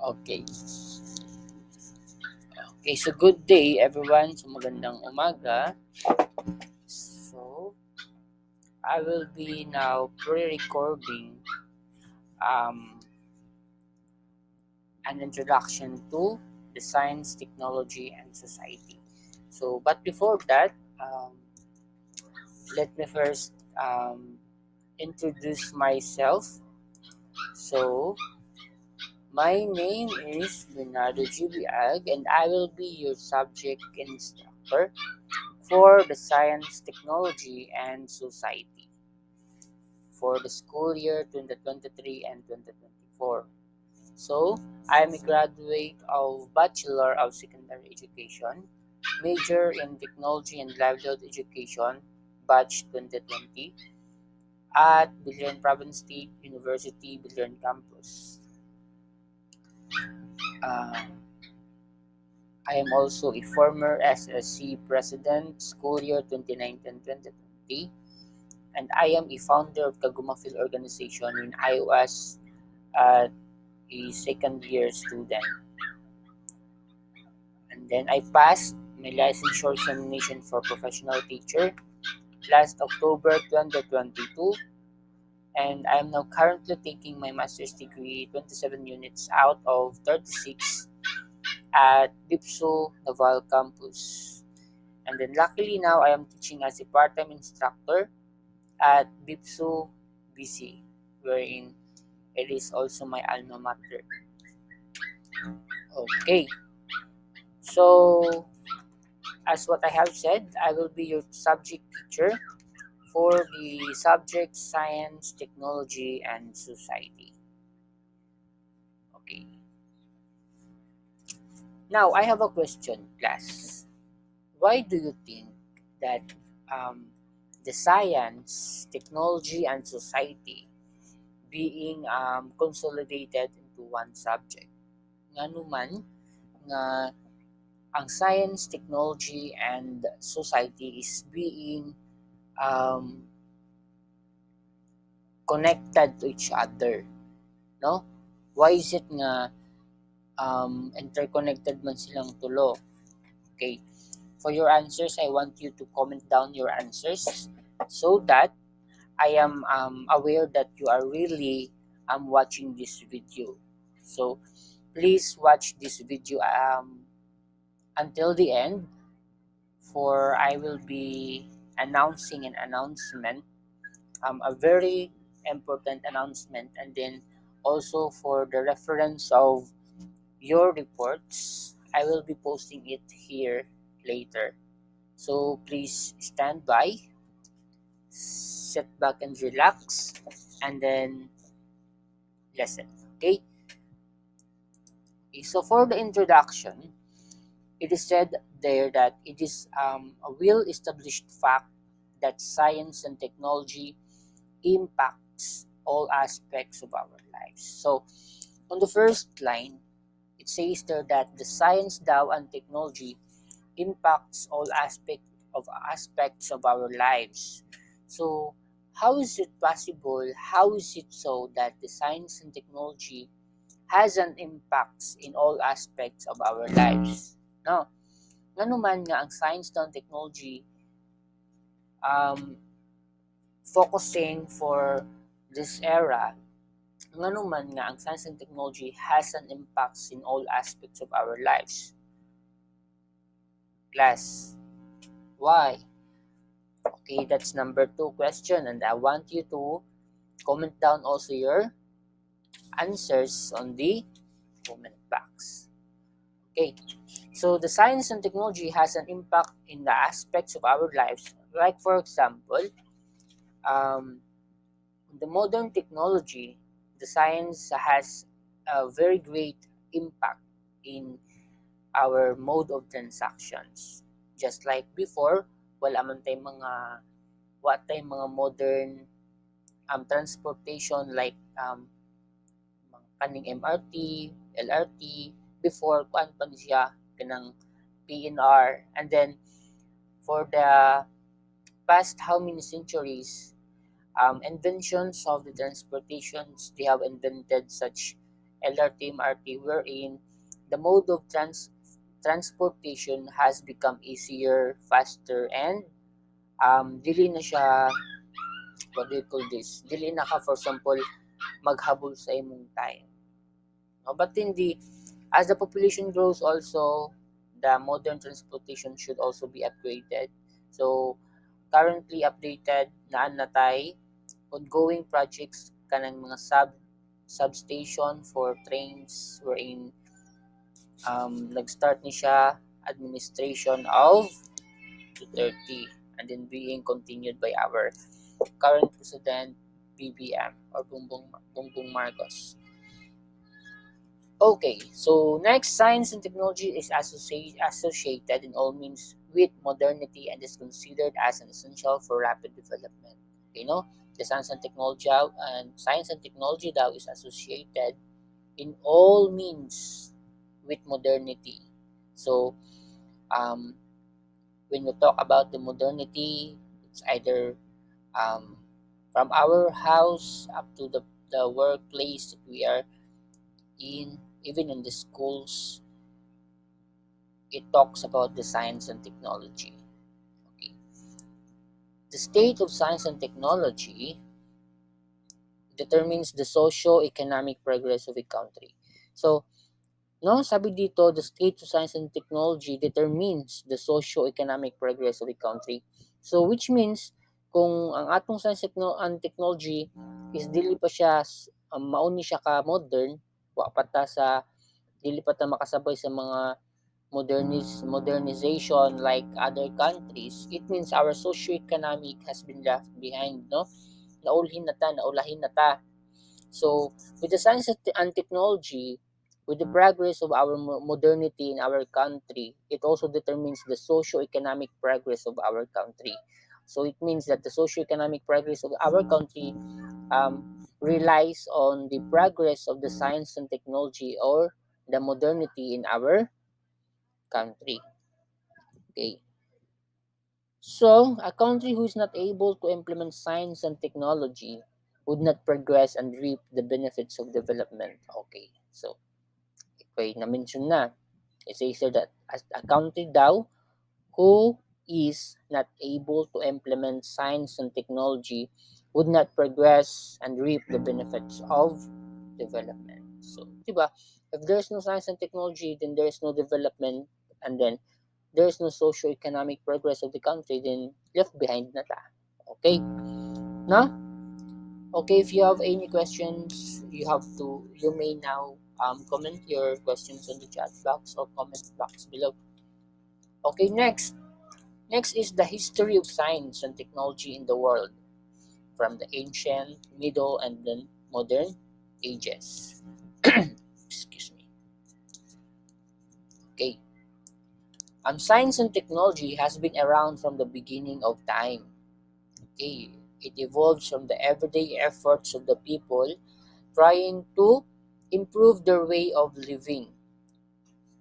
Okay. Okay, so good day everyone. So magandang umaga. So I will be now pre-recording um, an introduction to the science, technology, and society. So, but before that, let me first introduce myself. So, my name is Leonardo Gibiag, and I will be your subject instructor for the science, technology, and society for the school year 2023 and 2024. So, I am a graduate of Bachelor of Secondary Education, major in Technology and Livelihood Education, batch 2020, at Biliran Province State University, Biliran Campus. Uh, I am also a former SSC President, school year 2019-2020, and I am a founder of Kaguma Field Organization when I was a second year student. And then I passed my licensure examination for professional teacher last October 2022, and I am now currently taking my master's degree 27 units out of 36 at BiPSU Naval Campus. And then luckily now I am teaching as a part-time instructor at BiPSU BC, wherein it is also my alma mater. Okay, so as what I have said, I will be your subject teacher for the subject science, technology, and society. Okay. Now I have a question, class. Why do you think that um, the science, technology, and society being consolidated into one subject? Nga naman nga ang science, technology, and society is being um, connected to each other, no? Why is it nga interconnected man silang tulo? Okay. For your answers, I want you to comment down your answers so that I am aware that you are really watching this video. So please watch this video until the end, for I will be announcing an announcement, a very important announcement, and then also for the reference of your reports, I will be posting it here later. So please stand by, sit back and relax, and then listen. Okay? So for the introduction, it is said there that it is a well-established fact that science and technology impacts all aspects of our lives. So on the first line, it says there that the science, Tao, and technology impacts all aspects of our lives. So how is it possible? How is it so that the science and technology has an impact in all aspects of our lives? No, ngano man nga ang science and technology um, focusing for this era, ngano man nga ang science and technology has an impact in all aspects of our lives. Class, why? Okay, that's number 2 question, and I want you to comment down also your answers on the comment box. Okay, so the science and technology has an impact in the aspects of our lives. Like for example, um, the modern technology, the science has a very great impact in our mode of transactions. Just like before, wala man tayong mga modern transportation like kaning MRT, LRT, before kuan pa ni siya kanang PNR, and then for the past how many centuries, inventions of the transportations, they have invented such LRT, MRT, wherein the mode of transportation has become easier, faster, and dili na siya, what do you call this? Dili na ka, for example, maghabol sa imong time. No? But hindi, as the population grows also, the modern transportation should also be upgraded. So, currently updated na natay ongoing projects kanang mga substation for trains wherein nag-start ni siya administration of 230 and then being continued by our current president BBM or Bongbong Marcos. Okay, so next, science and technology is associated in all means with modernity and is considered as an essential for rapid development. You know, the science and technology daw is associated in all means with modernity. So, um, when we talk about the modernity, it's either um, from our house up to the workplace that we are in, even in the schools, it talks about the science and technology. Okay. The state of science and technology determines the socio-economic progress of a country. So, no, sabi dito, the state of science and technology determines the socio-economic progress of a country. So, which means, kung ang atong science and technology is dili pa siya, mauni siya ka modern, wa pa ta sa, dili pa ta makasabay sa mga modernization like other countries, it means our socio-economic has been left behind, no? Naulahin na ta. So, with the science and technology, with the progress of our modernity in our country, it also determines the socio-economic progress of our country. So, it means that the socio-economic progress of our country relies on the progress of the science and technology or the modernity in our country. Okay. So, a country who is not able to implement science and technology would not progress and reap the benefits of development. Okay. So, okay, na-mention na. It says here that a country daw who is not able to implement science and technology would not progress and reap the benefits of development. So, diba, if there's no science and technology, then there's no development, and then there's no socio-economic progress of the country, then left behind na ta. Okay? No? Okay, if you have any questions, you may now comment your questions on the chat box or comment box below. Okay, next. Next is the history of science and technology in the world from the ancient, middle, and then modern ages. Excuse me. Okay. Science and technology has been around from the beginning of time. Okay. It evolves from the everyday efforts of the people trying to improve their way of living.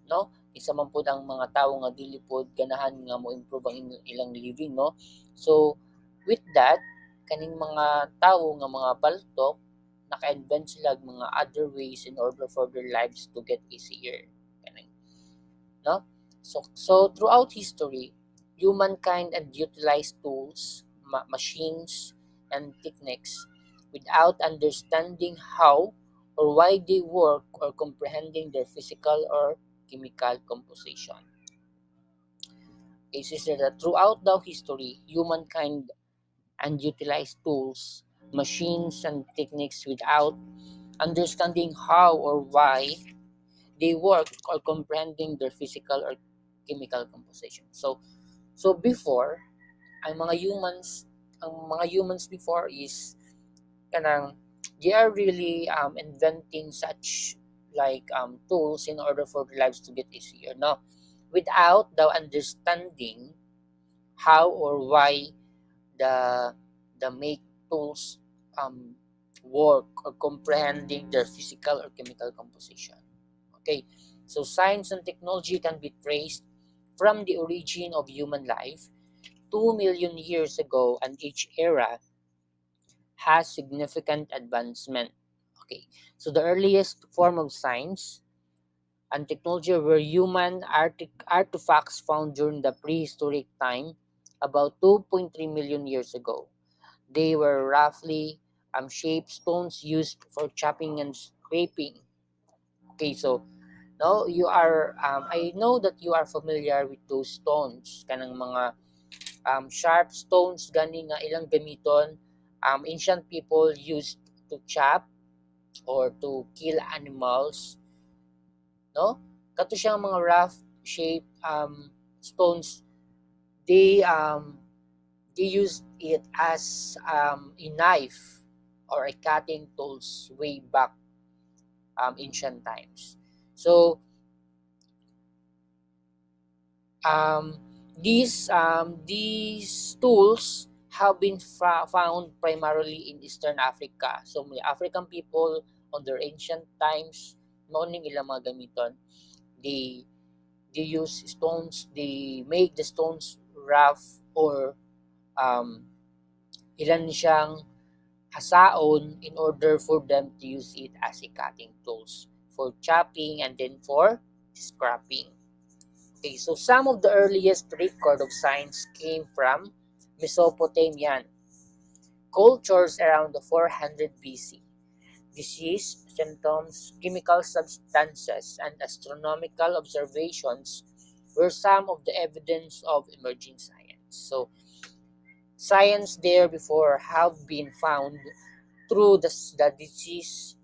No? Isa man po ang mga tao nga dili pod ganahan nga mo improve ang ilang living, no? So, with that, kaning mga tao nga mga baltok, naka-invent sila mga other ways in order for their lives to get easier. Kaning, no? So throughout history, humankind had utilized tools, machines, and techniques without understanding how or why they work or comprehending their physical or chemical composition. It says that throughout the history, humankind and utilized tools, machines, and techniques without understanding how or why they work or comprehending their physical or chemical composition. So before, ang mga humans before is kanang they are really inventing such like tools in order for their lives to get easier, no, without the understanding how or why the make tools um work or comprehending their physical or chemical composition. Okay, so science and technology can be traced from the origin of human life 2 million years ago, and each era has significant advancement. Okay, so the earliest form of science and technology were human artifacts found during the prehistoric time, about 2.3 million years ago. They were roughly shaped stones used for chopping and scraping. Okay, so now you are, I know that you are familiar with those stones, kanang mga sharp stones gani nga ilang gamiton. Ancient people used to chop or to kill animals, no? Kato siyang mga rough shaped stones. They they used it as a knife or a cutting tools way back ancient times. So um, these tools have been found primarily in Eastern Africa. So may African people on their ancient times, noon ilang mga gamiton, they they use stones, they make the stones rough or um, ilan siyang hasaon in order for them to use it as a cutting tools for chopping and then for scraping. Okay, so some of the earliest record of science came from Mesopotamian cultures around the 400 BC. Disease, symptoms, chemical substances, and astronomical observations were some of the evidence of emerging science. So, science there before have been found through the disease,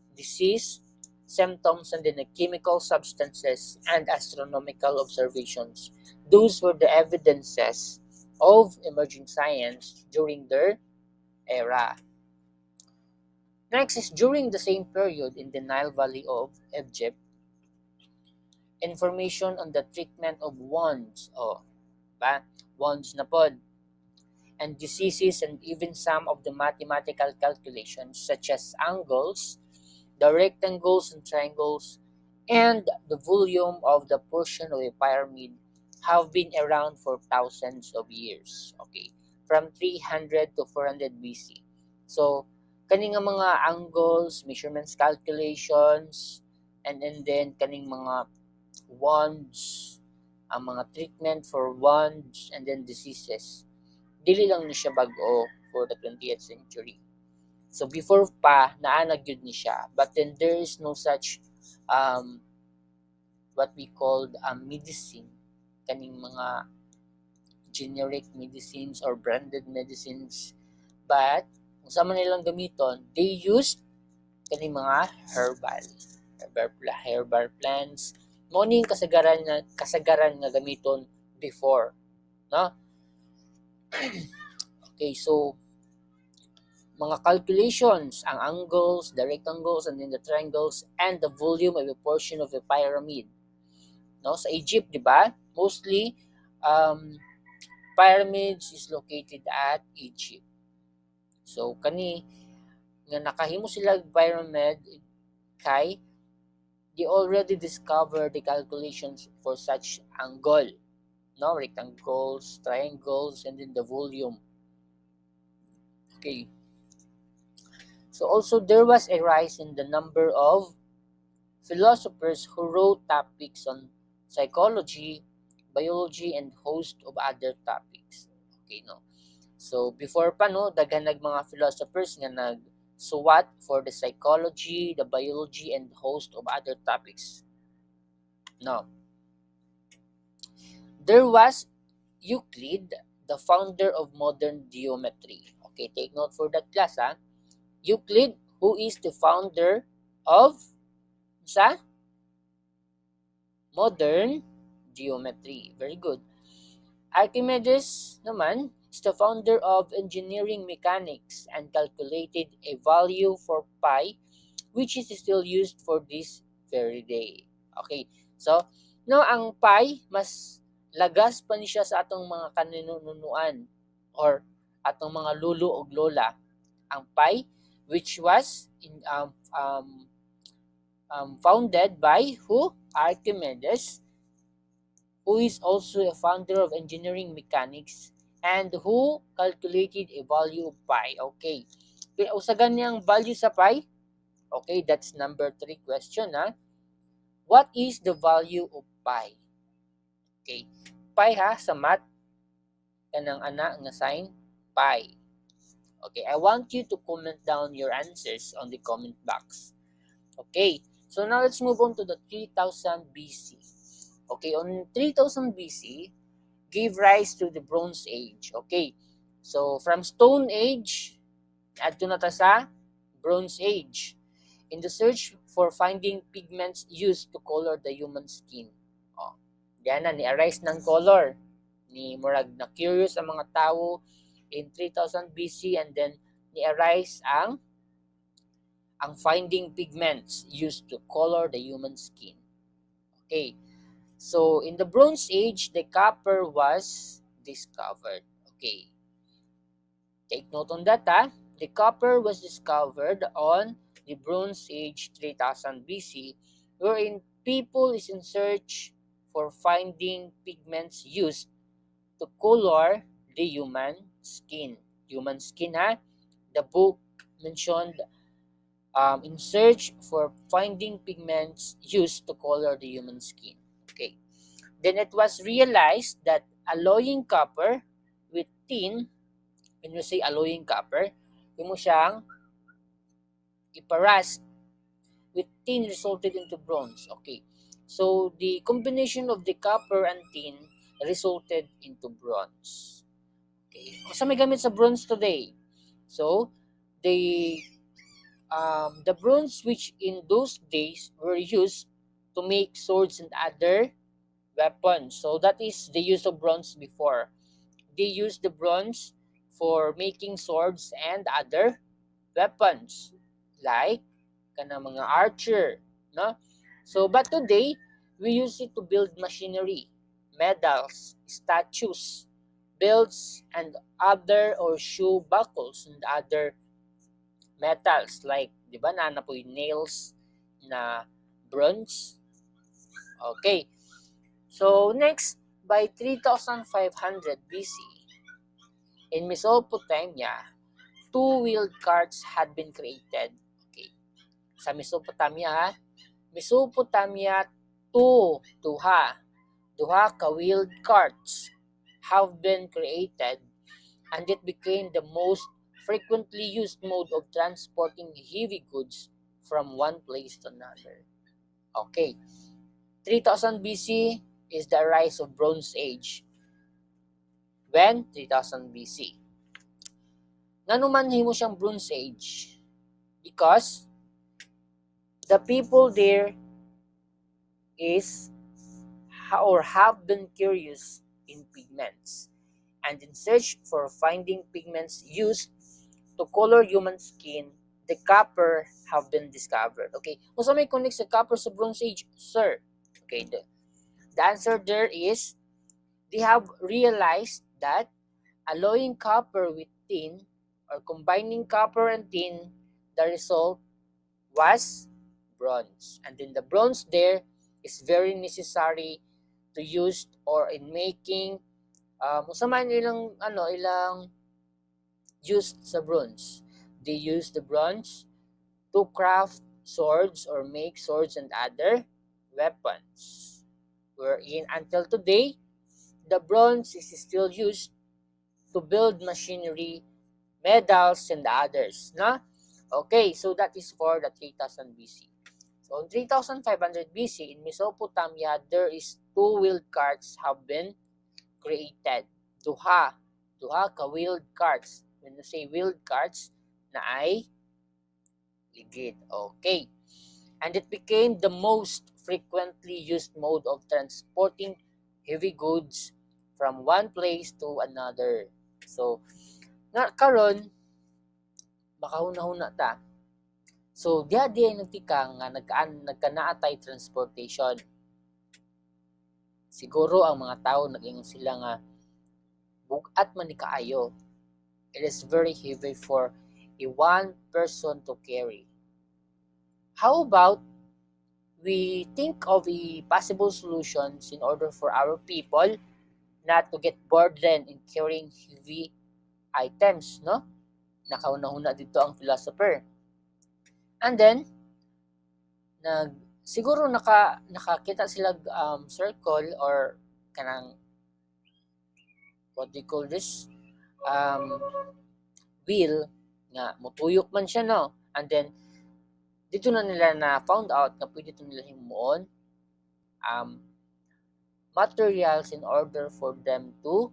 symptoms, and then the chemical substances and astronomical observations. Those were the evidences of emerging science during their era. Next is during the same period in the Nile Valley of Egypt, information on the treatment of wounds, wounds na pod, and diseases, and even some of the mathematical calculations such as angles, the rectangles and triangles, and the volume of the portion of a pyramid have been around for thousands of years. Okay, from 300 to 400 BC. So, kaning nga mga angles, measurements, calculations, and then kaning mga wands, ang mga treatment for wands and then diseases. Dili lang ni siya bag-o for the 20th century. So before pa naanag yun ni siya, but then there is no such um, what we called medicine, kaning mga generic medicines or branded medicines, but kung sa man nilang gamiton, they used kaning mga herbal plants. Mo ning kasagaran nga gamiton before, no? Okay, so mga calculations, ang angles, the rectangles, and then the triangles, and the volume of a portion of a pyramid. No, sa Egypt, di ba? Mostly, pyramids is located at Egypt. So, kani, nga nakahimo sila pyramid kay they already discovered the calculations for such angle, no, rectangles, triangles, and then the volume. Okay. So also there was a rise in the number of philosophers who wrote topics on psychology, biology, and host of other topics. Okay, no. So before pa no, daghan mga philosophers nga nagsuwat for the psychology, the biology, and host of other topics. No. There was Euclid, the founder of modern geometry. Okay, take note for that class, ha. Euclid, who is the founder of sa modern geometry. Very good. Archimedes naman is the founder of engineering mechanics and calculated a value for pi which is still used for this very day. Okay. So, no, ang pi mas lagas pa ni siya sa atong mga kaninunuan or atong mga lulu o lola. Ang pi which was founded by who? Archimedes, who is also a founder of engineering mechanics and who calculated a value of pi. Okay. Usagan niyang value sa pi? Okay, that's number 3 question. What is the value of pi? Okay, pi ha, sa math, kanang ana nga sign, pi. Okay, I want you to comment down your answers on the comment box. Okay, so now let's move on to the 3000 BC. Okay, on 3000 BC, gave rise to the Bronze Age. Okay, so from Stone Age, adto na ta sa Bronze Age. In the search for finding pigments used to color the human skin. Oh, diyan na, ni-arise ng color. Ni murag na curious ang mga tao in 3000 BC, and then ni-arise ang finding pigments used to color the human skin. Okay, so in the Bronze Age, the copper was discovered. Okay, take note on that. The copper was discovered on the Bronze Age 3000 BC, wherein people is in search for finding pigments used to color the human skin. Human skin, the book mentioned in search for finding pigments used to color the human skin. Okay. Then it was realized that alloying copper with tin, when you say alloying copper, yung mo siyang iparust with tin resulted into bronze. Okay. So the combination of the copper and tin resulted into bronze. Okay. Sa may gamit sa bronze today. So the bronze which in those days were used to make swords and other weapons. So that is the use of bronze before. They used the bronze for making swords and other weapons like kana mga archer, no? So but today we use it to build machinery, medals, statues, belts, and other or shoe buckles and other metals like, di ba, na po yung nails na bronze. Okay. So next, by 3500 BC, in Mesopotamia, two-wheeled carts had been created. Okay. Sa Mesopotamia, Mesopotamia, duha ka wheeled carts have been created, and it became the most frequently used mode of transporting heavy goods from one place to another. Okay, 3000 BC is the rise of Bronze Age. When? 3000 BC. Nanuman himo siyang Bronze Age? Because the people there is or have been curious in pigments, and in search for finding pigments used to color human skin, the copper have been discovered. Okay, kung sa may connect sa copper sa Bronze Age, sir? Okay, the answer there is they have realized that alloying copper with tin or combining copper and tin, the result was bronze. And then the bronze there is very necessary to use or in making usama ilang ilang used sa bronze. They use the bronze to craft swords or make swords and other weapons. Wherein until today, the bronze is still used to build machinery, medals, and others. No? Okay, so that is for the 3000 BC. So in 3500 BC, in Mesopotamia, there is two-wheeled carts have been created. Duha ka wheeled carts. When you say wheeled carts, na ay ligid. Okay. And it became the most frequently used mode of transporting heavy goods from one place to another. So, karon makahuna-huna ta. So, diha nagtika nga nagkanaatay transportation. Siguro ang mga tao nag-ingon sila nga bugat man ni kaayo. It is very heavy for a one person to carry. How about we think of a possible solutions in order for our people not to get burdened in carrying heavy items, no? Nakauna-huna dito ang philosopher. And then, siguro nakakita sila circle or kanang what do you call this, um, wheel nga mutuyok man siya, no, and then dito na nila na found out na pwede ito nila himuon materials in order for them to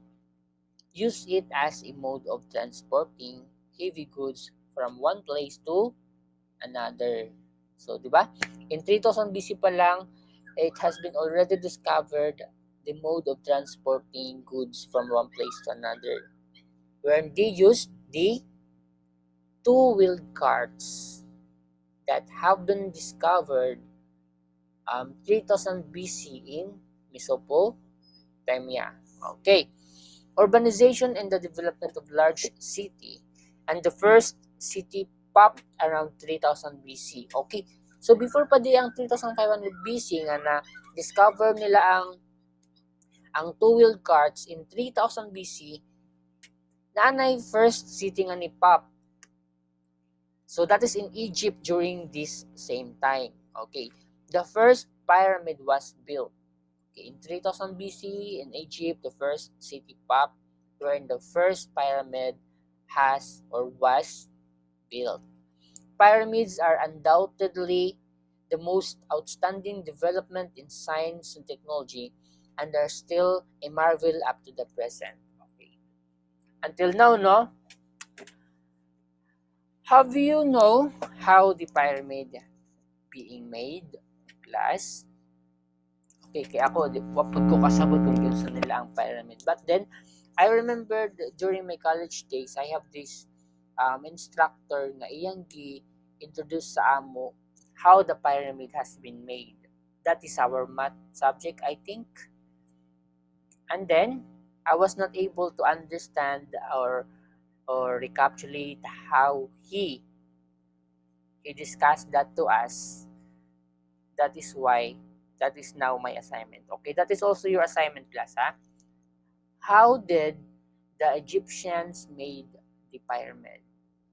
use it as a mode of transporting heavy goods from one place to another. So, di ba? In 3000 BC pa lang, it has been already discovered the mode of transporting goods from one place to another. When they used the two-wheeled carts that have been discovered 3000 BC in Mesopotamia. Okay. Urbanization and the development of large city, and the first city popped around 3000 BC. Okay. So before pa di ang 3500 BC nga na discover nila ang two-wheeled carts in 3000 BC, naanay first city nga ni pop. So that is in Egypt during this same time. Okay. The first pyramid was built. Okay, in 3000 BC in Egypt, the first city popped wherein the first pyramid has or was built. Pyramids are undoubtedly the most outstanding development in science and technology and are still a marvel up to the present. Okay. Until now, no? Have you know how the pyramid being made? Class? Okay, kaya ako, wapod ko kasabot kung yun sa nila ang pyramid. But then, I remember during my college days, I have this instructor na iyang gi-introduce sa amo how the pyramid has been made. That is our math subject, I think. And then, I was not able to understand or recapitulate how he discussed that to us. That is why that is now my assignment. Okay, that is also your assignment class, ha? How did the Egyptians made the pyramid?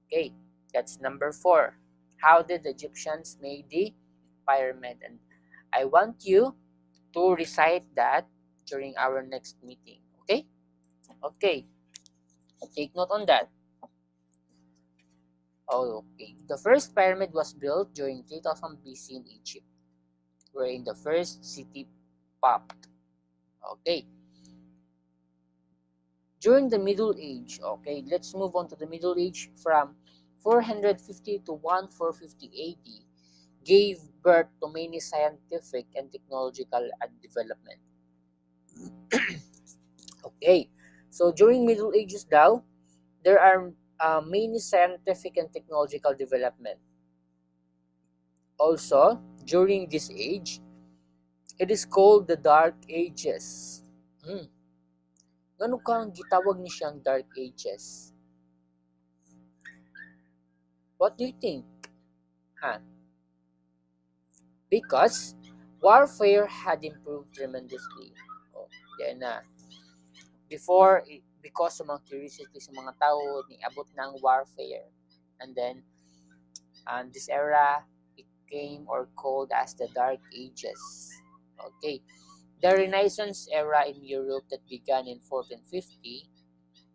Okay, that's number 4. How did the Egyptians made the pyramid? And I want you to recite that during our next meeting. Okay? Okay. Take note on that. Oh, okay. The first pyramid was built during 3000 BC in Egypt, wherein the first city popped. Okay. During the Middle Age, okay, let's move on to the Middle Age from 450 to 1450 AD, gave birth to many scientific and technological development. Okay, so during Middle Ages daw, there are many scientific and technological development. Also, during this age, it is called the Dark Ages. Ngano kang gitawag ni siyang Dark Ages? What do you think? Huh? Because warfare had improved tremendously. Oh, then before, because sa mga curiosity sa mga tao, niabot ng warfare. And then, this era became or called as the Dark Ages. Okay. The Renaissance era in Europe that began in 1450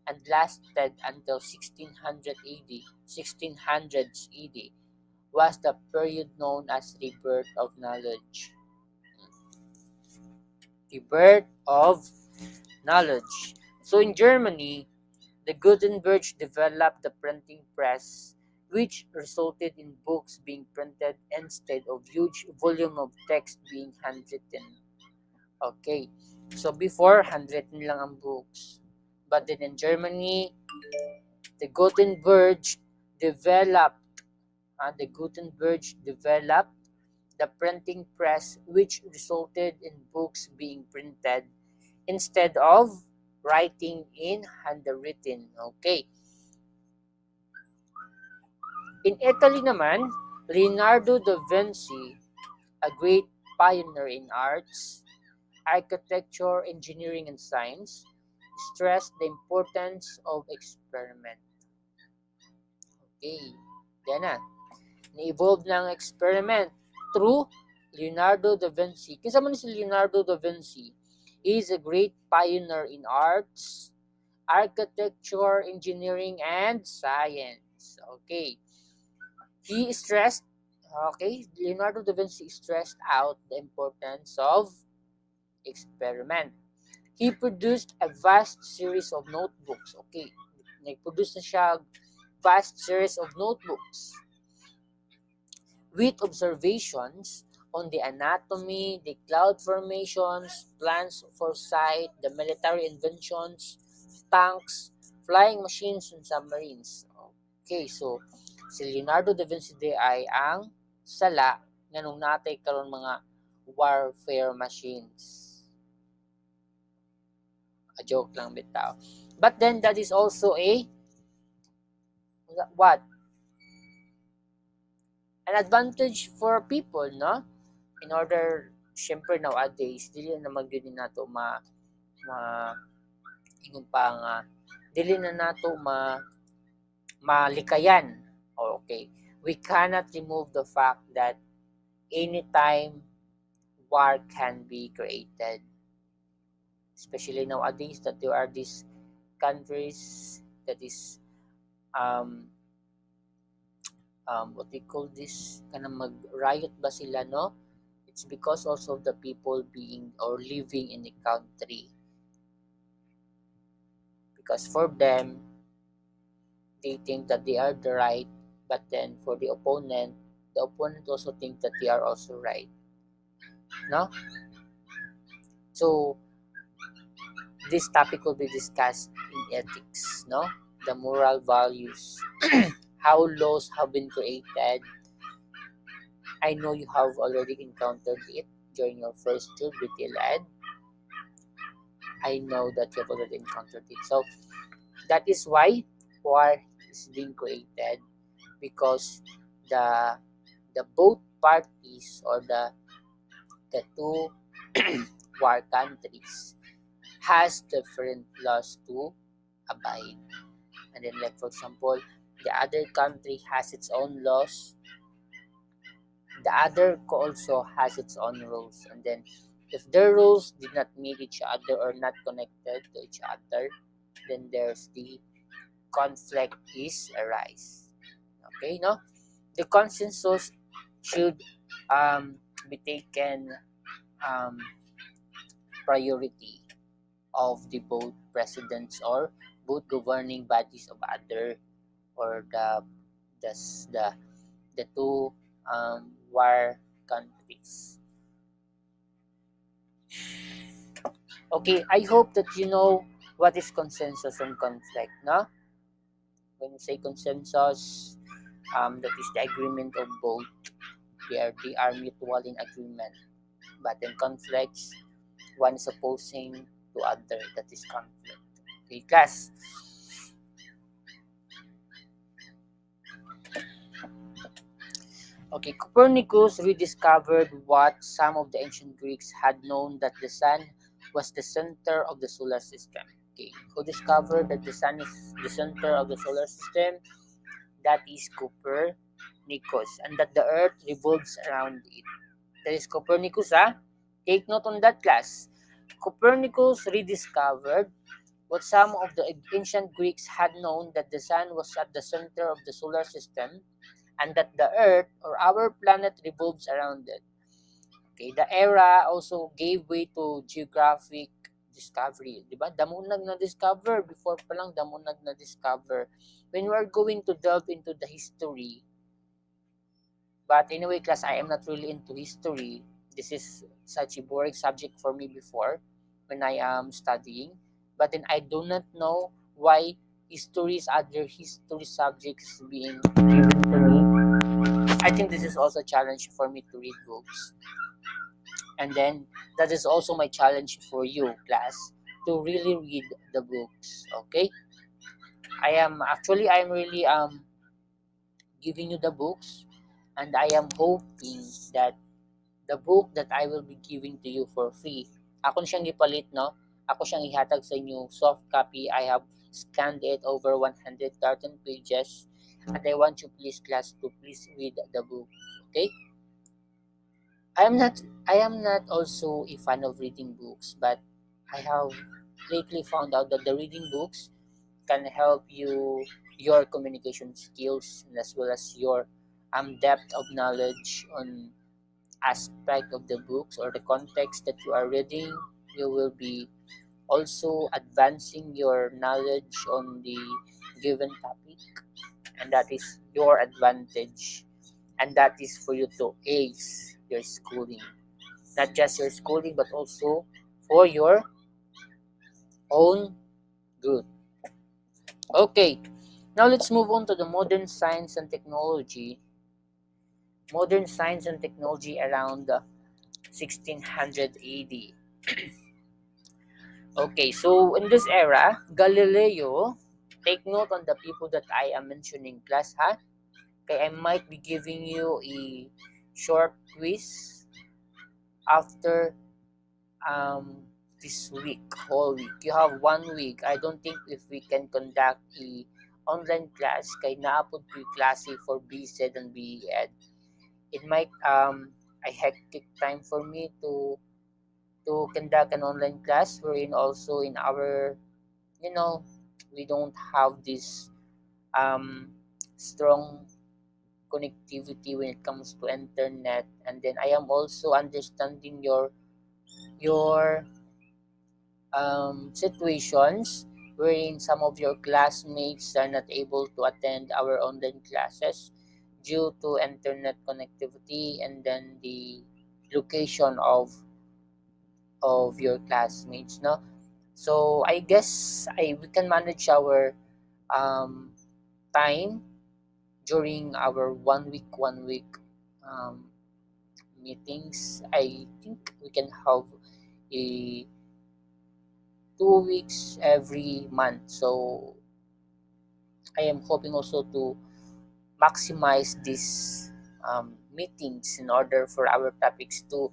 and lasted until 1600 AD, 1600s AD, was the period known as the birth of knowledge. The birth of knowledge. So in Germany, the Gutenberg developed the printing press, which resulted in books being printed instead of huge volume of text being handwritten. Okay, so before, handwritten lang ang books. But then in Germany, the Gutenberg developed the printing press, which resulted in books being printed instead of writing in handwritten. Okay. In Italy naman, Leonardo da Vinci, a great pioneer in arts, architecture, engineering, and science, stressed the importance of experiment. Okay. Yan na. Na-evolve ng experiment. through Leonardo da Vinci. Kinsa man si Leonardo da Vinci? He is a great pioneer in arts, architecture, engineering, and science. Okay. He stressed, Leonardo da Vinci stressed out the importance of experiment. He produced a vast series of notebooks. Okay. Nag-produce na siya vast series of notebooks with observations on the anatomy, the cloud formations, plans for sight, the military inventions, tanks, flying machines, and submarines. Okay, so si Leonardo da Vinci ay ang sala nga nung natay karon mga warfare machines. A joke lang bitaw. But then that is also a what? An advantage for people, no? In order, syempre nowadays, dili na magyud nato ma ingon pa nga dili na nato malikayan. Okay, we cannot remove the fact that anytime war can be created, especially nowadays that there are these countries that is um what they call this, kanang mag riot ba sila, no? It's because also of the people being or living in the country, because for them they think that they are the right, but then for the opponent also think that they are also right, no? So this topic will be discussed in ethics, no? The moral values, how laws have been created. I know you have already encountered it during your first year with ed. I know that you have already encountered it. So that is why war is being created, because the both parties or the two war countries has different laws to abide. And then, like for example, the other country has its own laws, the other also has its own rules, and then if their rules did not meet each other or not connected to each other, then there's the conflict is arise. Okay, no? The consensus should be taken um, priority of the both presidents or both governing bodies of other, or the the, the two war countries. Okay, I hope that you know what is consensus and conflict, no? When you say consensus, that is the agreement of both. They are mutual in agreement. But in conflicts, one is opposing to other. That is conflict. Okay, class. Okay, Copernicus rediscovered what some of the ancient Greeks had known, that the sun was the center of the solar system. Okay, who discovered that the sun is the center of the solar system? That is Copernicus, and that the earth revolves around it. That is Copernicus, ah. Take note on that, class. Copernicus rediscovered what some of the ancient Greeks had known, that the sun was at the center of the solar system, and that the earth or our planet revolves around it. Okay, the era also gave way to geographic discovery. Diba? Damunag na discover. Before pa lang, damunag na discover. When we are going to delve into the history, but anyway, class, I am not really into history. This is such a boring subject for me before when I am studying. But then I do not know why histories, other history subjects being given to me. I think this is also a challenge for me to read books. And then that is also my challenge for you, class, to really read the books. Okay? I am really giving you the books, and I am hoping that the book that I will be giving to you for free, ako siyang ipalit, no? Ako siyang ihatag sa inyo soft copy. I have scanned it over 113 pages, and I want you please, class, to please read the book. Okay? I am not I am not also a fan of reading books, but I have lately found out that the reading books can help you your communication skills and as well as your depth of knowledge on aspect of the books or the context that you are reading. You will be also advancing your knowledge on the given topic, and that is your advantage, and that is for you to ace your schooling, not just your schooling but also for your own good. Okay, now let's move on to the modern science and technology around 1600 AD. Okay, so in this era, Galileo, take note on the people that I am mentioning, class, ha? Okay, I might be giving you a short quiz after um this week, whole week. You have 1 week. I don't think if we can conduct a online class kay naapod ko yung klase for BSED and BEd. It might a hectic time for me to conduct an online class wherein also in our, you know, we don't have this strong connectivity when it comes to internet, and then I am also understanding your situations wherein some of your classmates are not able to attend our online classes due to internet connectivity and then the location of your classmates, no. So I guess we can manage our um, time during our 1 week um, meetings. I think we can have a 2 weeks every month. So I am hoping also to maximize these meetings in order for our topics to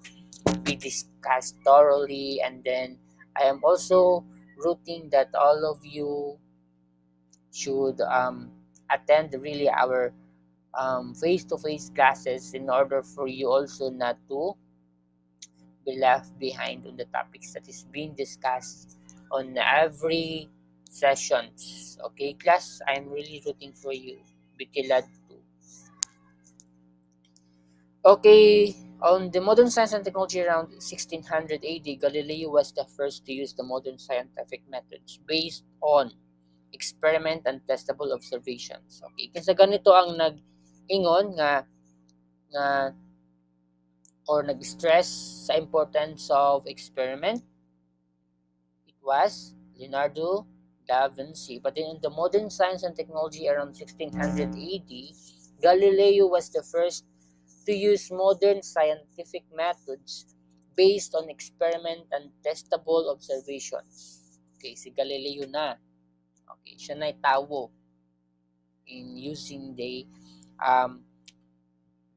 be discussed thoroughly. And then I am also rooting that all of you should attend really our face-to-face classes in order for you also not to be left behind on the topics that is being discussed on every sessions. Okay, class, I'm really rooting for you. Bikilad too. Okay, on the modern science and technology around 1600 AD, Galileo was the first to use the modern scientific methods based on experiment and testable observations. Okay, kasi ganito ang nag-ingon nga or nag-stress sa importance of experiment. It was Leonardo da Vinci. But in the modern science and technology around 1600 AD, Galileo was the first to use modern scientific methods based on experiment and testable observations. Okay, si Galileo na. Okay, siya na tawo in using the um,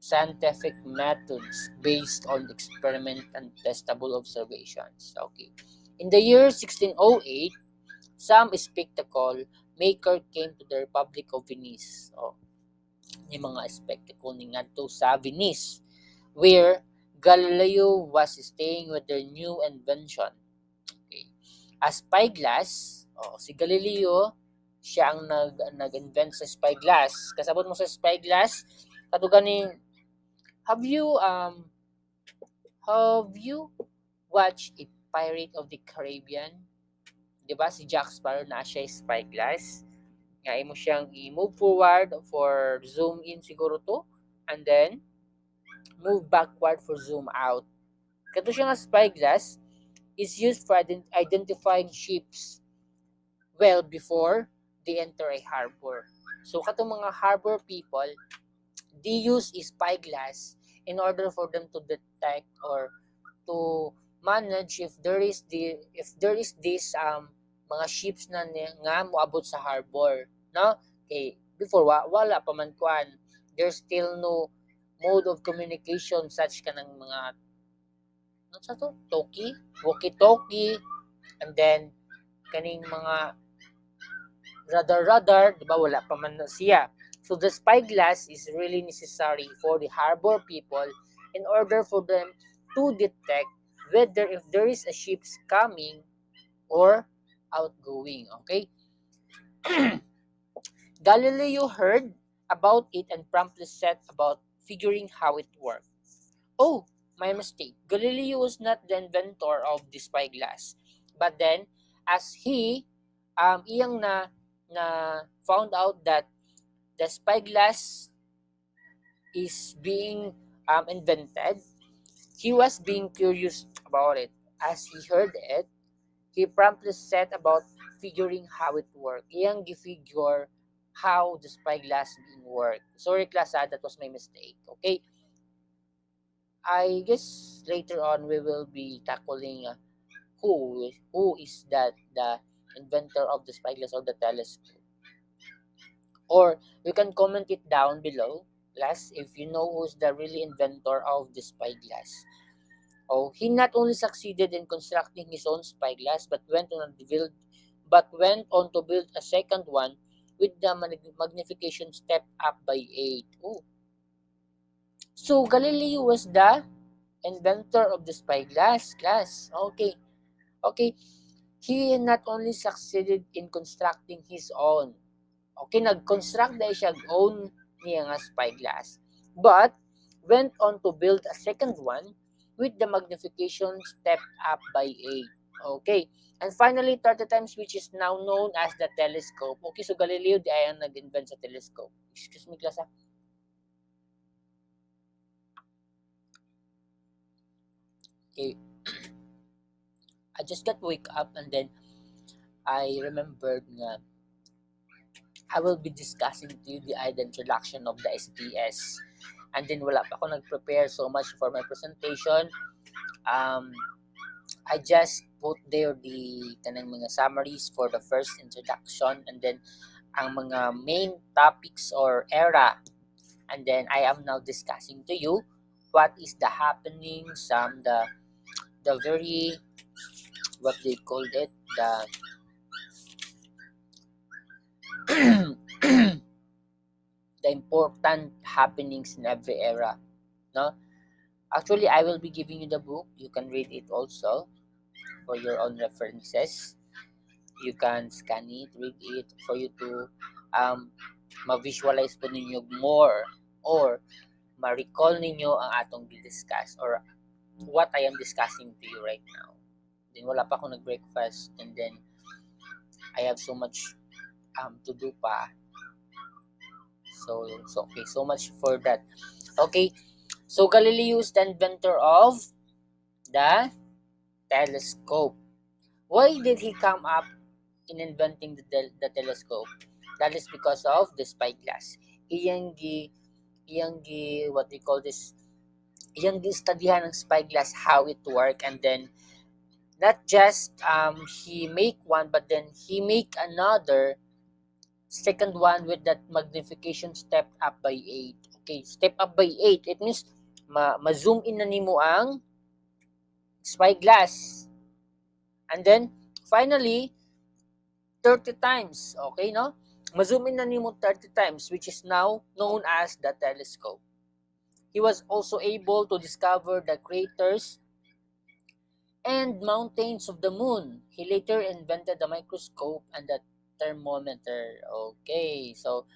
scientific methods based on experiment and testable observations. Okay. In the year 1608, some spectacle maker came to the Republic of Venice. Oh, yung mga spectacle ni ngadto sa Venice where Galileo was staying with their new invention. Okay. A spyglass, si Galileo siya ang nag-invent sa spyglass. Kasabot mo sa spyglass, katugan ni have you watched a Pirate of the Caribbean? 'Di ba si Jack Sparrow na siya spyglass? Nga imo siyang i-move forward for zoom in siguro to, and then move backward for zoom out. Kato siya nga spyglass is used for identifying ships well before they enter a harbor. So katong mga harbor people, they use spyglass in order for them to detect or to manage if there is this mga ships na nga moabot sa harbor, no. Okay, before wala pa man kuan, there's still no mode of communication such kanang mga ano sa to talkie walkie talkie, and then kaning mga radar, di ba, wala pa man na siya. So the spyglass is really necessary for the harbor people in order for them to detect whether if there is a ship coming or outgoing. Okay, Galileo heard about it and promptly set about figuring how it worked. Oh, my mistake. Galileo was not the inventor of the spyglass. But then, as he iyang na found out that the spyglass is being invented, he was being curious about it. As he heard it, he promptly set about figuring how it worked. Iyang gi-figure how the spyglass being work. Sorry class, that was my mistake. Okay, I guess later on we will be tackling who is that the inventor of the spyglass or the telescope. Or you can comment it down below, class, if you know who's the really inventor of the spyglass. Oh, he not only succeeded in constructing his own spyglass, went on to build a second one with the magnification step up by 8. Oh, so Galileo was the inventor of the spyglass, class. Okay, okay. He not only succeeded in constructing his own. Okay, nag-construct dahil siya own niya nga spyglass. But, went on to build a second one with the magnification stepped up by 8. Okay. And finally, 30 times which is now known as the telescope. Okay, so Galileo di ay ang nag-invent sa telescope. Excuse me, class. Okay. I just got wake up and then I remembered nga I will be discussing to you the introduction of the SDS. And then wala pa ako nag-prepare so much for my presentation. I just put there the kanang mga summaries for the first introduction and then ang mga main topics or era. And then I am now discussing to you what is the happenings, the very what they called it, the the important happenings in every era. No? Actually, I will be giving you the book. You can read it also for your own references. You can scan it, read it for you to ma-visualize po ninyo more or ma-recall ninyo ang atong discuss or what I am discussing to you right now. Then wala pa ako nag-breakfast and then I have so much to do pa. So okay, so much for that. Okay, so Galileo is the inventor of the telescope. Why did he come up in inventing the telescope? That is because of the spyglass. Iyang gi what we call this, iyang gi studyhan ng spyglass how it work, and then not just he make one but then he make another second one with that magnification step up by 8. Okay, step up by 8, it means ma-zoom in na nimo ang spyglass. And then finally 30 times, okay, no? Ma-zoom in na nimo 30 times, which is now known as the telescope. He was also able to discover the craters and mountains of the moon. He later invented the microscope and the thermometer. Okay, so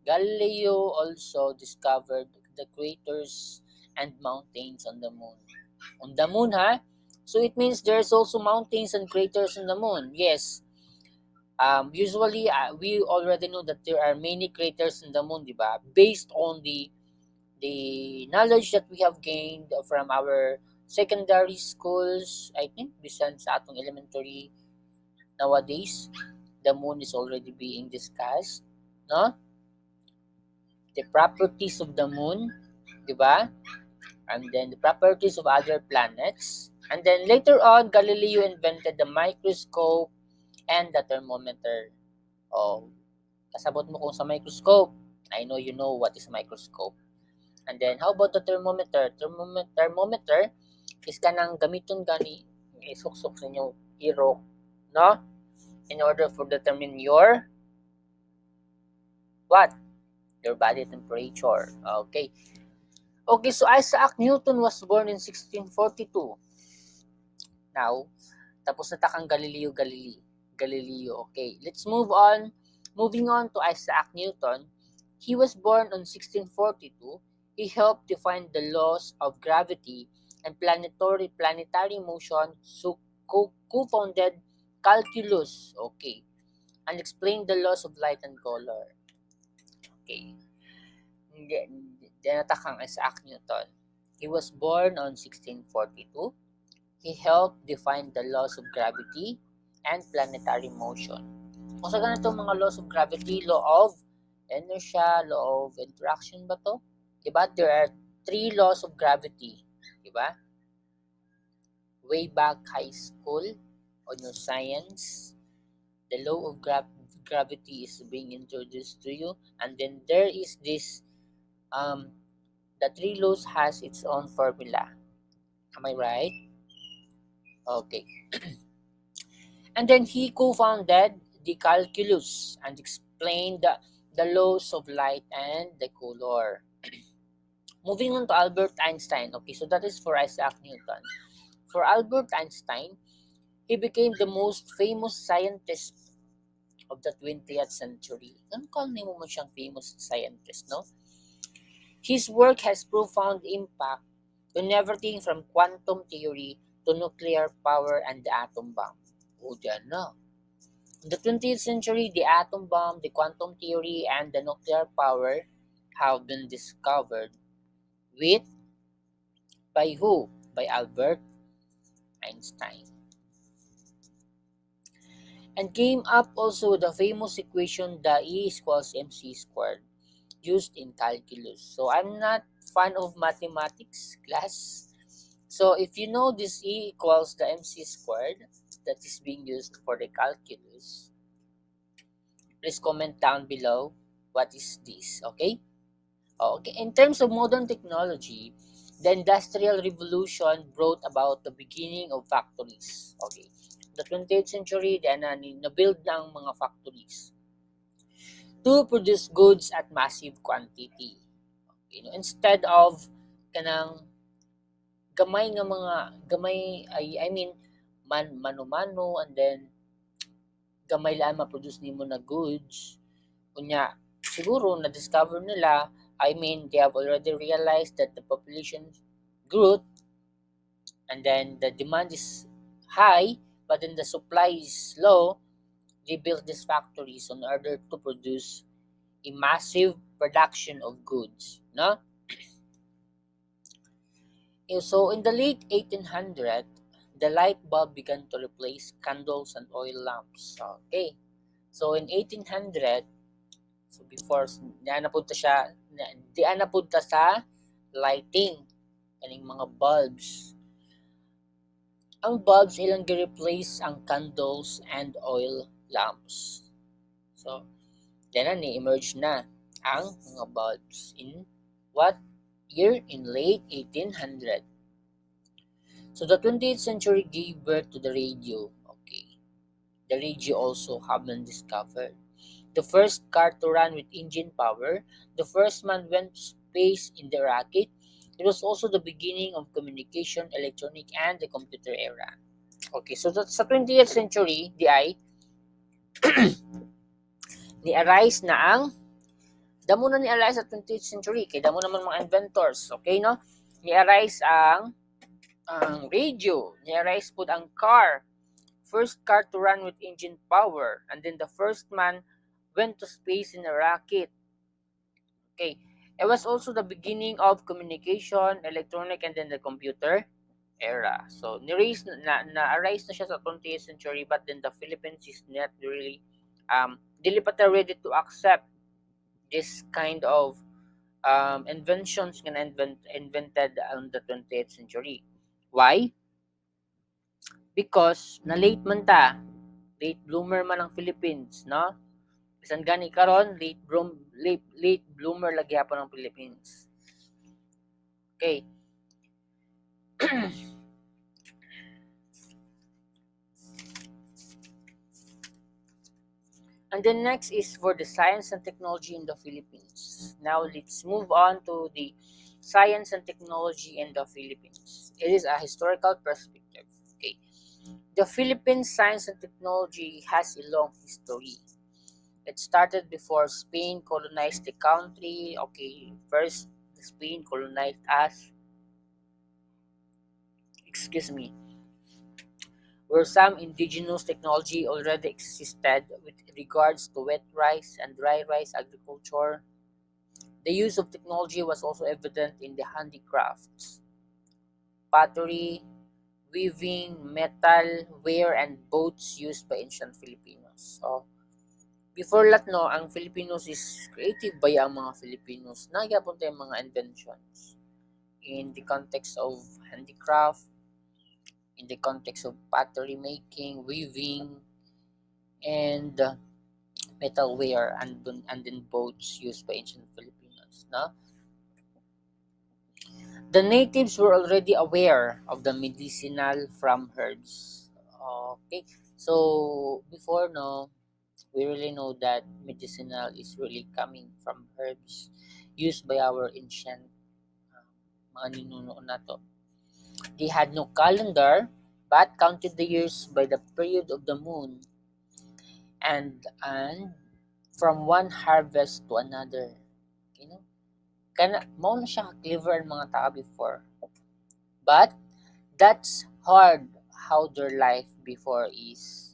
Galileo also discovered the craters and mountains on the moon. On the moon, ha? So it means there's also mountains and craters on the moon. Yes. Usually, we already know that there are many craters in the moon, di ba? Based on the knowledge that we have gained from our secondary schools, I think, besides sa atong elementary nowadays, the moon is already being discussed, no? The properties of the moon, di ba? And then the properties of other planets. And then later on, Galileo invented the microscope and the thermometer. Oh, kasabot mo kung sa microscope. I know you know what is microscope. And then how about the thermometer? Thermometer is kanang gamiton gani isuksok sa inyong irok, no? In order for determine your what? Your body temperature. Okay. Okay, so Isaac Newton was born in 1642. Now, tapos na takang Galileo. Okay, let's move on. Moving on to Isaac Newton. He was born on 1642. He helped define the laws of gravity and planetary motion, so co-founded calculus, okay, and explained the laws of light and color. Okay. Hindi natakang Isaac Newton. He was born on 1642. He helped define the laws of gravity and planetary motion. Kung sa ganito mga laws of gravity, law of inertia, law of interaction ba to? Diba? There are three laws of gravity. Diba? Way back high school on your science, the law of gravity is being introduced to you. And then there is this, the three laws has its own formula. Am I right? Okay. And then he co-founded the calculus and explained the laws of light and the color. Moving on to Albert Einstein. Okay, so that is for Isaac Newton. For Albert Einstein, he became the most famous scientist of the 20th century. Ano call mo siyang famous scientist, no? His work has profound impact on everything from quantum theory to nuclear power and the atom bomb. O diyan na. In the 20th century, the atom bomb, the quantum theory, and the nuclear power have been discovered. With by who? By Albert Einstein. And came up also the famous equation the E equals mc squared used in calculus. So I'm not fan of mathematics class. So if you know this E equals the mc squared that is being used for the calculus, please comment down below what is this, okay? Okay, in terms of modern technology, the Industrial Revolution brought about the beginning of factories. Okay, the 20th century, na-build na ang mga factories to produce goods at massive quantity. Okay, no? Instead of kanang I mean, mano-mano, and then gamay lang ma-produce nimo na goods. Kunya, siguro na-discover nila, I mean, they have already realized that the population growth and then the demand is high, but then the supply is low. They built these factories in order to produce a massive production of goods. No? So in the late 1800s, the light bulb began to replace candles and oil lamps. Okay. So in 1800, so before diyan na punta sa lighting kaning mga bulbs. Ang bulbs ilang gi-replace ang candles and oil lamps. So diyan na ni-emerge na ang mga bulbs in what year? In late 1800. So the 20th century gave birth to the radio. Okay. The radio also have been discovered. The first car to run with engine power, the first man went to space in the rocket. It was also the beginning of communication, electronic, and the computer era. Okay, so sa 20th century, ni-arise na ang damo na ni-arise sa 20th century kay damo naman mga inventors, okay no? Ni-arise ang radio, ni-arise pud ang car. First car to run with engine power, and then the first man went to space in a rocket. Okay. It was also the beginning of communication, electronic, and then the computer era. So, na-arise na siya sa 20th century, but then the Philippines is not really, dili pa ta ready to accept this kind of inventions nga invented on the 20th century. Why? Because na late man ta, late bloomer man ang Philippines, no? Bisan gani karon late bloomer lagi hapon ang Philippines. Okay. And then next is for the science and technology in the Philippines. Now let's move on to the Science and technology in the Philippines. It is a historical perspective. Okay. The Philippines science and technology has a long history. It started before Spain colonized the country. Okay, first Spain colonized us. Excuse me. Where some indigenous technology already existed with regards to wet rice and dry rice agriculture. The use of technology was also evident in the handicrafts, pottery, weaving, metal, ware, and boats used by ancient Filipinos. So, before lahat, no, ang Filipinos is creative ba ang mga Filipinos? Nagyapon tayong mga inventions in the context of handicraft, in the context of pottery making, weaving, and metalware, and then boats used by ancient Filipinos. No? The natives were already aware of the medicinal from herbs. Okay, so before, no, we really know that medicinal is really coming from herbs used by our ancient mga ninuno na to. They had no calendar but counted the years by the period of the moon and from one harvest to another. You know? Mao na siya ka-clever ang mga tao before. But that's hard how their life before is.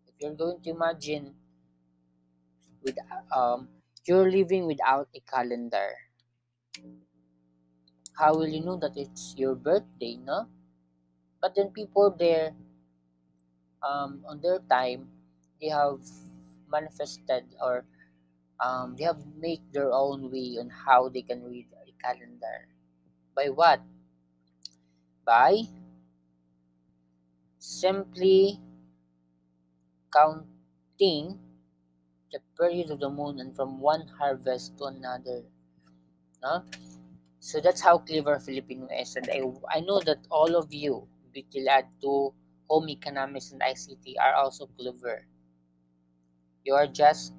If you're going to imagine with you're living without a calendar, how will you know that it's your birthday, no? But then people there, on their time, they have manifested or they have made their own way on how they can read a calendar. By what? By simply counting the period of the moon and from one harvest to another. No? So that's how clever Filipino is. And I know that all of you, Bitilad to home economics and ICT are also clever. You are just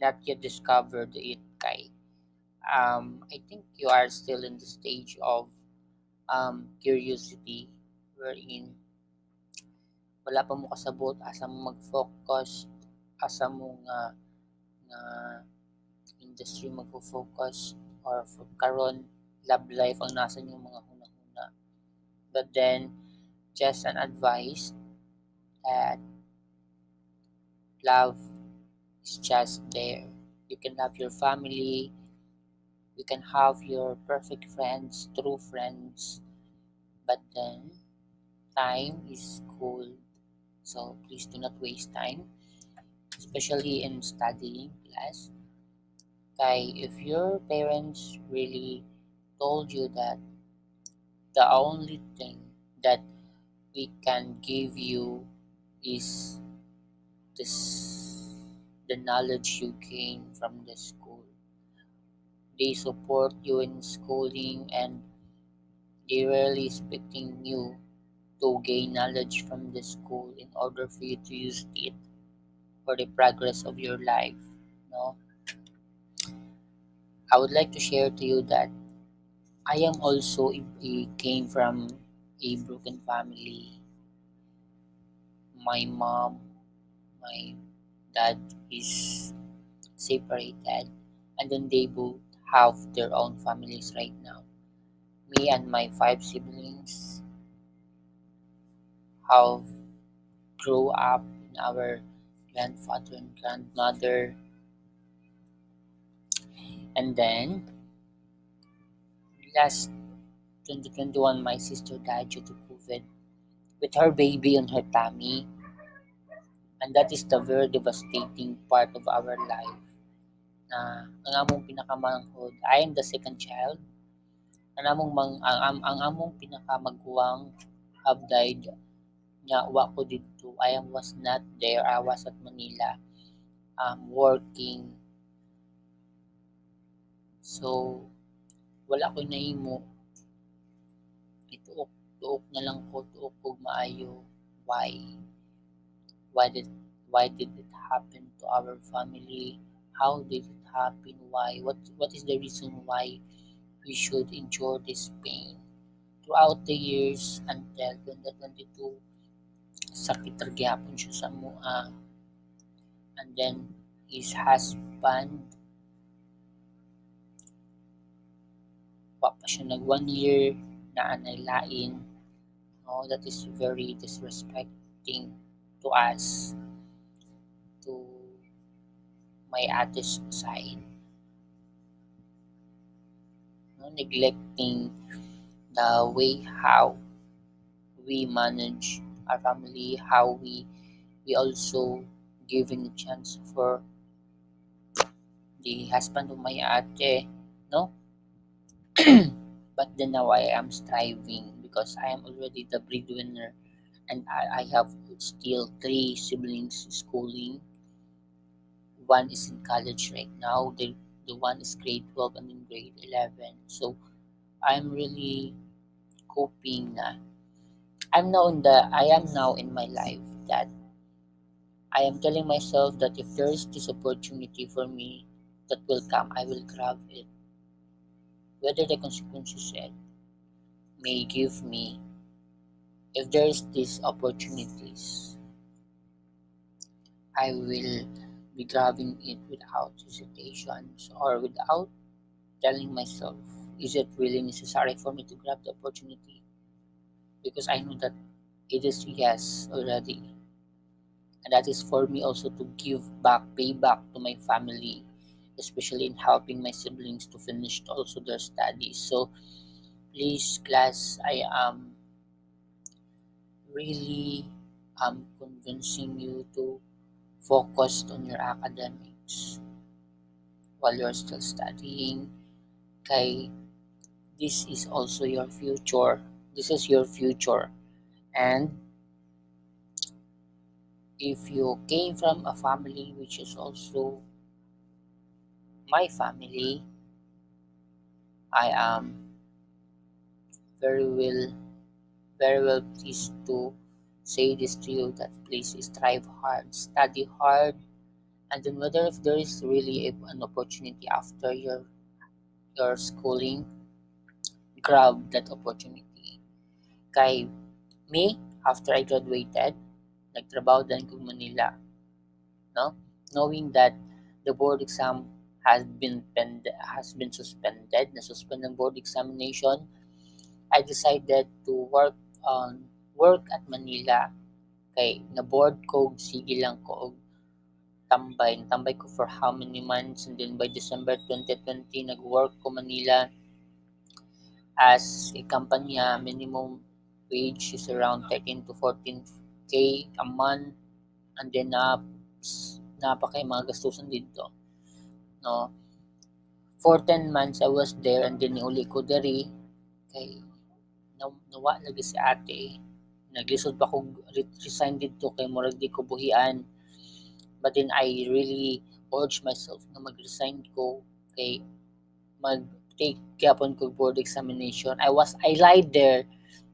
not yet discovered it, Kai. I think you are still in the stage of curiosity wherein wala pa mo kasabot asa mo mag-focus asa mo nga industry magfo-focus or karon love life ang nasa niyong mga hunahuna. But then just an advice that love is just there. You can have your family, you can have your perfect friends, true friends, but then time is gold. So please do not waste time, especially in studying class. Kay if your parents really told you that the only thing that we can give you is this the knowledge you gain from the school. They support you in schooling and they really expecting you to gain knowledge from the school in order for you to use it for the progress of your life. No, I would like to share to you that I am also came from a broken family. My mom, my dad is separated, and then they both have their own families right now. Me and my five siblings have grew up in our grandfather and grandmother, and then last 2021 my sister died due to COVID with her baby on her tummy, and that is the very devastating part of our life na ang among pinakamanghod. I am the second child. Ang among pinakamaguwang have died nga wa ko didto. Was not there. I was at Manila working. So wala ko'y nahimo. Tuok na lang ko, tuok kog maayo. Why? Why did why did it happen to our family? How did it happen? Why? What is the reason why we should endure this pain. Throughout the years until 2022, sakit ra gyapon siya sa mua. And then his husband, wa pa siya nag 1 year na anay lain. No, that is very disrespecting to us, to my ate's side. No, neglecting the way how we manage our family, how we also giving a chance for the husband of my ate, no? But then now I am striving because I am already the breadwinner, and I have still three siblings schooling. One is in college right now. The one is grade 12 and in grade 11. So I'm really hoping na I am now in my life that I am telling myself that if there is this opportunity for me that will come, I will grab it. Whether the consequences it may give me, if there is these opportunities, I will be grabbing it without hesitations or without telling myself, is it really necessary for me to grab the opportunity? Because I know that it is yes already. And that is for me also to give back, pay back to my family, especially in helping my siblings to finish also their studies. So please, class, I am really convincing you to focus on your academics while you're still studying. Kay, this is also your future. This is your future. And if you came from a family which is also my family, I am very well, very well pleased to say this to you that please strive hard, study hard, and then whether if there is really an opportunity after your schooling, grab that opportunity. Kay me, after I graduated, nagtrabaho din ko Manila, no? Knowing that the board exam has been suspended, na suspend ang board examination, I decided to work at Manila kay na board ko sige lang ko og tambay ko for how many months, and then by December 2020 nag-work ko Manila as a companya. Minimum wage is around 13 to 14K a month, and then napakay mga gastusan dito, no? For 10 months I was there, and then niuli ko diri kay nawa lagi si ate. Naglisod pa ko resign dito kay murag di ko buhian. But then I really urge myself na mag-resign ko kay mag-take gyapon ko board examination. I lied there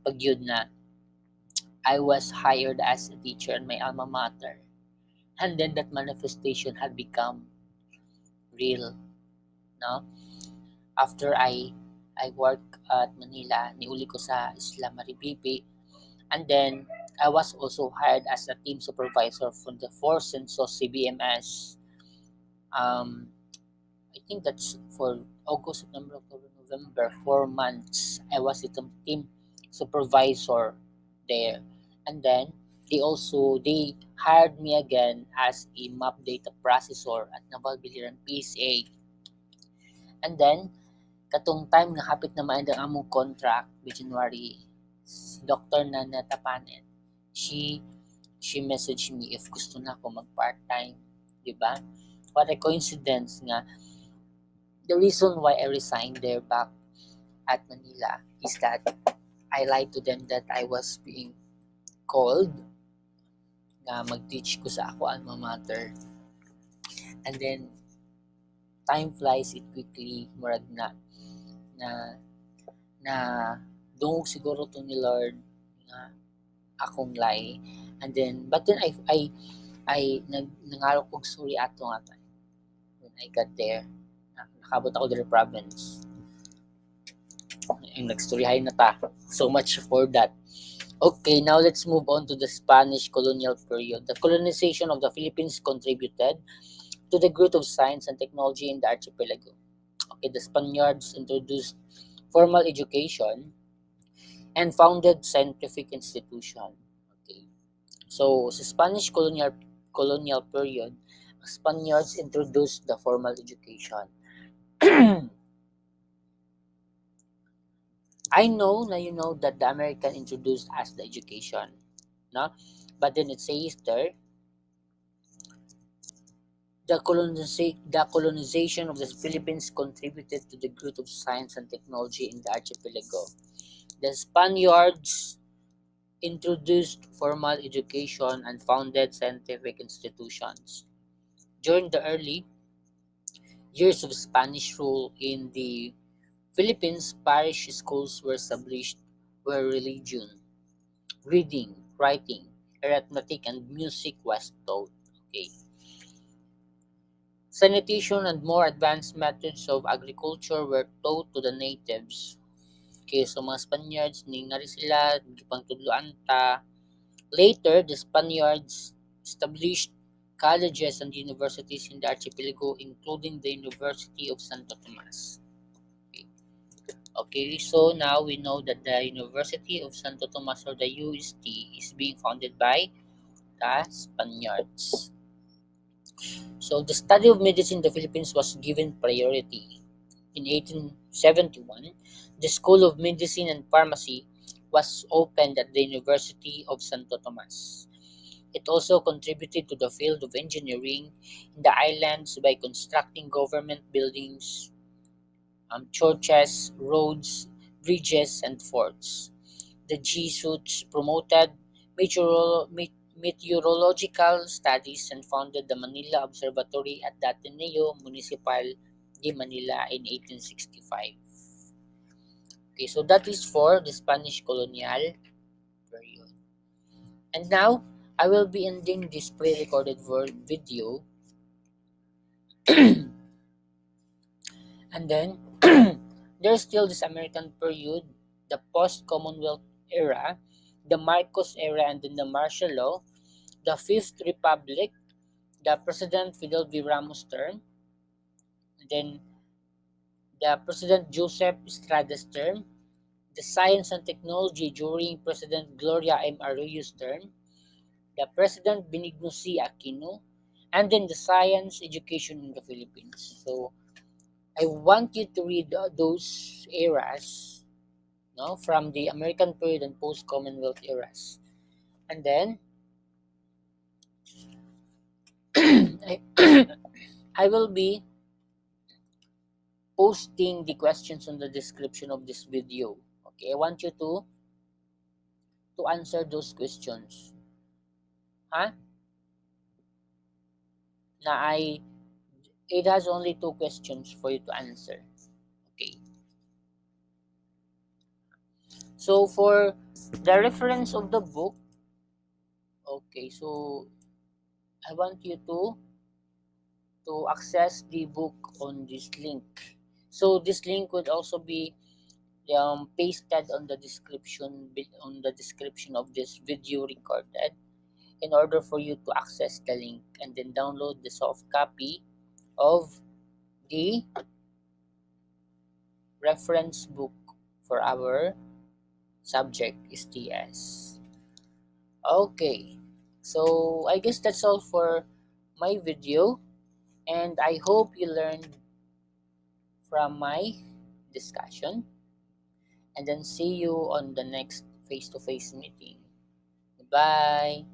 pag yun na I was hired as a teacher in my alma mater. And then that manifestation had become real, no? After I work at Manila, niuli ko sa Isla Maribibi, and then I was also hired as a team supervisor for the four census CBMS. Um, I think that's for August, September, October, November, 4 months. I was a team supervisor there, and then they hired me again as a map data processor at Naval Biliran PSA. And then katong time nga hapit na maend ang among contract with January, si Dr. Nana Tapanen, she she messaged me if gusto na ako mag part-time, di ba? What a coincidence nga the reason why I resigned there back at Manila is that I lied to them that I was being called nga mag-teach ko sa ako alma mater. And then time flies it quickly, murag na na dungog siguro to ni Lord nga akong lie. And then but then I nangarap kog sorry ato nga when I got there. Nakabot ako diri province. Yung nagstoryahay na ta. So much for that. Okay, now let's move on to the Spanish colonial period. The colonization of the Philippines contributed to the growth of science and technology in the archipelago. Okay, the Spaniards introduced formal education and founded scientific institution. Okay. So, sa Spanish colonial period, Spaniards introduced the formal education. I know na you know that the American introduced us the education, no? But then it says there, the colonization of the Philippines contributed to the growth of science and technology in the archipelago. The Spaniards introduced formal education and founded scientific institutions. During the early years of Spanish rule in the Philippines, parish schools were established where religion, reading, writing, arithmetic, and music was taught. Okay. Sanitation and more advanced methods of agriculture were taught to the natives. Okay, so mga Spaniards, ningali sila, gipangtudloan ta. Later, the Spaniards established colleges and universities in the archipelago, including the University of Santo Tomas. Okay. Okay, so now we know that the University of Santo Tomas, or the UST, is being founded by the Spaniards. So the study of medicine in the Philippines was given priority. In 1871, the School of Medicine and Pharmacy was opened at the University of Santo Tomas. It also contributed to the field of engineering in the islands by constructing government buildings, churches, roads, bridges, and forts. The Jesuits promoted meteorological studies and founded the Manila Observatory at the Ateneo Municipal de Manila in 1865. Okay, so that is for the Spanish colonial period. And now, I will be ending this pre-recorded video, and then there's still this American period, the post-Commonwealth era, the Marcos era, and then the martial law, the Fifth Republic, the President Fidel V. Ramos term, and then the President Joseph Estrada's term, the Science and Technology during President Gloria M. Arroyo's term, the President Benigno C. Aquino, and then the Science Education in the Philippines. So I want you to read those eras, no, from the American period and post-Commonwealth eras. And then I, I will be posting the questions on the description of this video. Okay, I want you to answer those questions. Huh? Na it has only two questions for you to answer. Okay. So for the reference of the book, okay, so I want you to access the book on this link. So this link would also be pasted on the description of this video recorded in order for you to access the link and then download the soft copy of the reference book for our subject is TS. Okay, so I guess that's all for my video, and I hope you learned from my discussion, and then see you on the next face-to-face meeting. Bye.